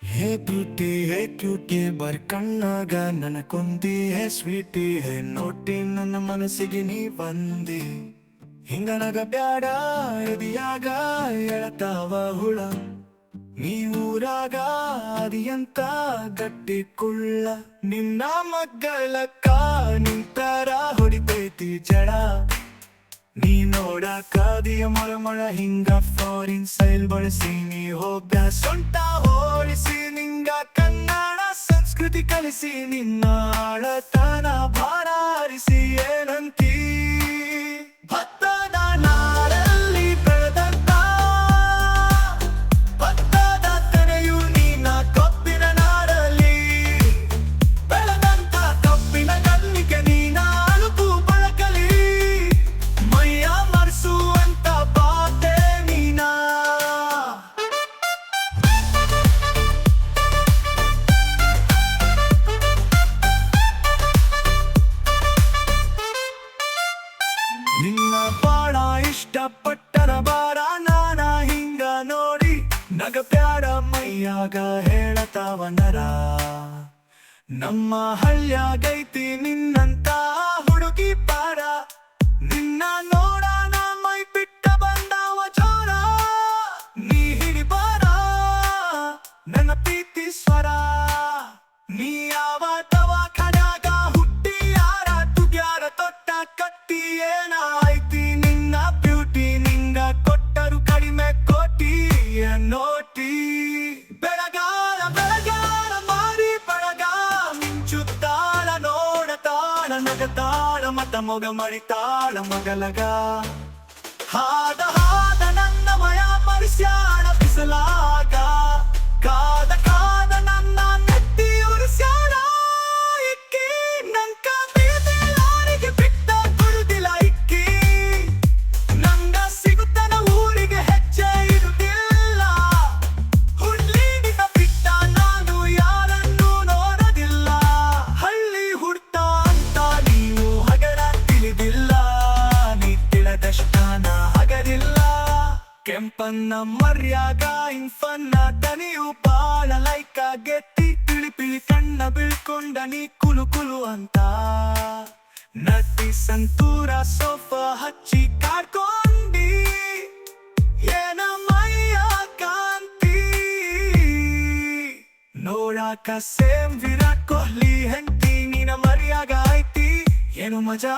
ಹೇ beauty ಹೇ cutie ಬರ್ ಕಣ್ಣಾಗ ನನಕೊಂದಿ ಹೇ Sweety ಹೇ ನೋಟಿ ನನ್ನ ಮನಸ್ಸಿಗೆ ನೀ ಬಂದಿ ಹಿಂಗನಗ ಬ್ಯಾಡ ಎದಿಯಾಗ ಎಳತಾವ ಹುಳ ನೀ ಊರಾಗ ಅದಿಯಂತ ಗಟ್ಟಿ ಕುಳ್ಳ ನಿನ್ನ ಮಗ್ಗಳಕ್ಕ ನಿಂತರ ಹೊಡಿತೈತಿ ಜಡ ನೀ ನೋಡಕ್ಕಾದಿಯ ಮಳಮಳ ಹಿಂಗ ಫಾರಿನ್ ಸೈಲ್ ಬಳಸಿ ನೀ ಹೋಗ್ಯ ಸೊಂಟ ಹೋಲಿಸಿ ನಿಂಗ ಕನ್ನಡ ಸಂಸ್ಕೃತಿ ಕಲಿಸಿ ನಿನ್ನ ಆಳತನ ಭಾರ ಹರಿಸಿ ಏನಂತೀ ಭತ್ತದ ನಾರಲ್ಲಿ ಬೆಳೆದಂತ ಭತ್ತದ ತೆನೆಯು ನೀನ ಕಬ್ಬಿನ ನಾರಲ್ಲಿ ಬೆಳೆದಂತ ಕಬ್ಬಿನ ಕಲ್ಲಿಗೆ ನೀನ ಅಳುಕು ಬಳಕಲಿ ಮೈಯ ಮರೆಸುವಂತ ಬಾತೆ ನೀನ ನಿನ್ನ ಬಾಳ ಇಷ್ಟಪಟ್ಟರ ಬಾರ ನಾನ ಹಿಂಗ ನೋಡಿ ನಗಪ್ಯಾಡ ಮೈಯಾಗ ಹೇಳತಾವ ನರ ನಮ್ಮ ಹಳ್ಳ್ಯಾಗೈತಿ ನಿನ್ನಂತ ಹುಡುಗಿ ಪಾರ ನಿನ್ನ ನೋಡಾನ ಮೈ ಬಿಟ್ಟ ಬಂದಾವ ಜೋರ ನೀ ಹಿಡಿಬಾರ ನನ್ನ ಪ್ರೀತಿ ಸ್ವರ ನೀ ಯಾವ ದವಾಖಾನ್ಯಾಗ ಹುಟ್ಟಿ ಯಾರ ತುಗ್ಯಾರ ತೊಟ್ಟ ಕಟ್ಟಿ ಏನಾಯ್ತಿ ನಿನ್ನ ಬ್ಯೂಟಿ ನಿಂಗ ಕೊಟ್ಟರು ಕಡಿಮೆ ಕೋಟಿ ನೋಟಿ ಬೆಳಗಾಲ ಬೆಳಗಾಲ ಮಾರಿ ಬೆಳಗ ಮಿಂಚುತ್ತಾಳ ನೋಡತಾಳ ನಗತಾಳ ಮತ ಮೊಗ ಮಳಿತಾಳ ಮಗಲಗ ಹಾದ ಹಾದ ನನ್ನ ಮಯ ಮರಿಸ್ಯಾಳ ಬಿಸಲಾಗ ಕಾದ ಕಾದ ನನ್ನ ನೆತ್ತಿ ಉರಿಸ್ಯಾಳ ಇಕ್ಕಿ ನಂಕ ಬೀದಿಲಾರಿಗೆ ಬಿಟ್ಟ ತುಳಿದಿಲ್ಲ ಇಕ್ಕಿ ನಂಗ ಸಿಗುತ್ತನ ಊರಿಗೆ ಹೆಜ್ಜೆ ಇರುವುದಿಲ್ಲ ಹುಡ್ಲಿನಿಂದ ಬಿಟ್ಟ ನಾನು ಯಾರನ್ನೂ ನೋಡೋದಿಲ್ಲ ಹಳ್ಳಿ ಹುಡ್ತ ಅಂತ ನೀವು ಹಗರ ತಿಳಿದಿಲ್ಲ ನೀ ತಿಳಿದಷ್ಟನ ಹಗರಿಲ್ಲ ಕೆಂಪನ್ನ ಮರ್ಯಾಗ ಇಂಫನ್ನ ದನಿಯು ಬಾಳ ಲೈಕ ಗೆತ್ತಿ ತಿಳಿಪಿಳಿ ಕಣ್ಣ ಬೀಳ್ಕೊಂಡ ನೀ ಕುಲು ಕುಲು ಅಂತ ನಟಿ ಸಂತೂರ ಸೋಫಾ ಹಚ್ಚಿ ಕಾಡ್ಕೊಂಡಿ ಏನ ಮೈಯ ಕಾಂತಿ ನೋಡಾಕ ಸೇಮ್ ವಿರಾಟ್ ಕೊಹ್ಲಿ ಹೆಂಡತಿ ನೀನ ಮರ್ಯಾಗ ಐತಿ ಏನು ಮಜಾ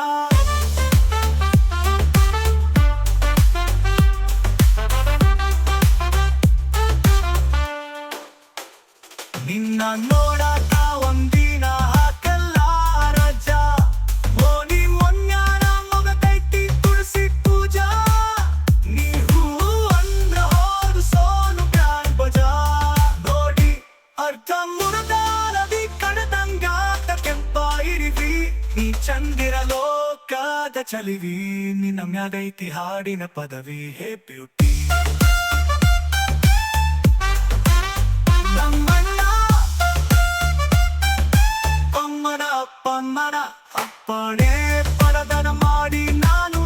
ನಿನ್ನ ನೋಡಾಕ ಒಂದಿನ ಹಾಕಲ್ಲ ರಜ ಓನಿ ಮೊನ್ಯಾನ ಮೊಗತೈತಿ ತುಳಸಿ ಪೂಜಾ ನೀ ಹೂ ಅಂದ್ರ ಹೋದು ಸೋನು ಬ್ಯಾನ್ ಬಜಾ ನೋಡಿ ಅರ್ಧ ಮುರದಾಲದಿ ಕಣದಂಗಾತ ಕೆಂಪ ಇರಿವಿ ನೀ ಚಂದಿರ ಲೋಕದ ಚಲಿವಿ ನಿನ್ನ ಮ್ಯಾಗೈತಿ ಹಾಡಿನ ಪದವಿ ಹೇ ಬ್ಯೂಟಿ ಅಪ್ಪನ ಅಪ್ಪಣೆ ಪರದನ ಮಾಡಿ ನಾನು